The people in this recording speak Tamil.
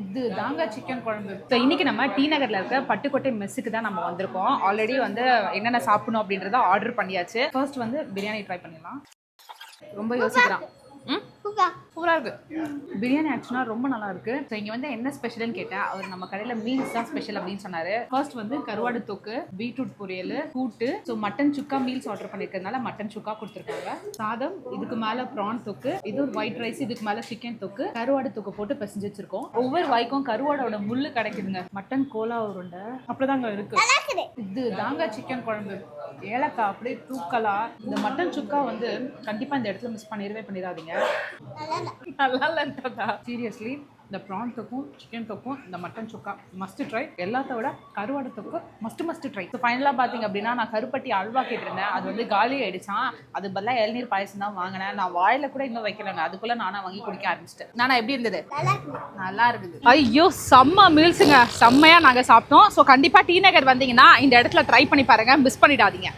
இது தாங்க சிக்கன் குழம்பு. ஸோ இன்னைக்கு நம்ம டி நகர்ல இருக்க பட்டுக்கோட்டை மெஸ்ஸுக்கு தான் நம்ம வந்திருக்கோம். ஆல்ரெடி வந்து என்னென்ன சாப்பிடணும் அப்படின்றத ஆர்டர் பண்ணியாச்சு. ஃபர்ஸ்ட் வந்து பிரியாணி ட்ரை பண்ணிடலாம். ரொம்ப யோசிக்கிறான். சூப்பராக இருக்கு. பிரியாணி ஆக்சுவலாக ரொம்ப நல்லா இருக்கு. ஸோ இங்கே வந்து என்ன ஸ்பெஷல்னு கேட்டேன். அவர் நம்ம கடையில் மீல்ஸ் தான் ஸ்பெஷல் அப்படின்னு சொன்னாரு. ஃபர்ஸ்ட் வந்து கருவாடு தொக்கு, பீட்ரூட் பொரியல், கூட்டு, ஸோ மட்டன் சுக்கா மீல்ஸ் ஆர்டர் பண்ணிருக்கிறதுனால மட்டன் சுக்கா கொடுத்துருக்காங்க. சாதம், இதுக்கு மேலே ப்ரான் தொக்கு, இது ஒயிட் ரைஸ், இதுக்கு மேலே சிக்கன் தொக்கு, கருவாடு தொக்கு போட்டு பிசைஞ்சு வச்சிருக்கோம். ஒவ்வொரு வாய்க்கும் கருவாடோட முள்ளு கிடைக்குதுங்க. மட்டன் கோலா உருண்டை அப்படிதாங்க இருக்கு. இது தாங்க சிக்கன் குழம்பு. ஏலக்காய் அப்படியே தூக்கலா. இந்த மட்டன் சுக்கா வந்து கண்டிப்பா இந்த இடத்துல மிஸ் பண்ணிடாதீங்க. நல்லா இல்லைன்றதா சீரியஸ்லி. இந்த ப்ரான் தொக்கும் சிக்கன் தொக்கும் இந்த மட்டன் சுக்கா மஸ்ட் ட்ரை. எல்லாத்த விட கருவாடு தொக்கு மஸ்ட் ட்ரை. ஸோ ஃபைனலாக பார்த்தீங்க அப்படின்னா நான் கருப்பட்டி அல்வா கேட்டிருந்தேன். அது வந்து காலி ஆயிடுச்சான். அது பதிலாக இளநீர் பாயசம் தான் வாங்கினேன். நான் வாயில கூட இன்னும் வைக்கலங்க. அதுக்குள்ள நானா வாங்கி குடிக்க ஆரம்பிச்சிட்டேன். நானா எப்படி இருந்தது? நல்லா இருக்குது. ஐயோ செம்ம மீல்ஸுங்க. செம்மையா நாங்கள் சாப்பிட்டோம். ஸோ கண்டிப்பாக டி நகர் வந்தீங்கன்னா இந்த இடத்துல ட்ரை பண்ணி பாருங்க. மிஸ் பண்ணிடாதீங்க.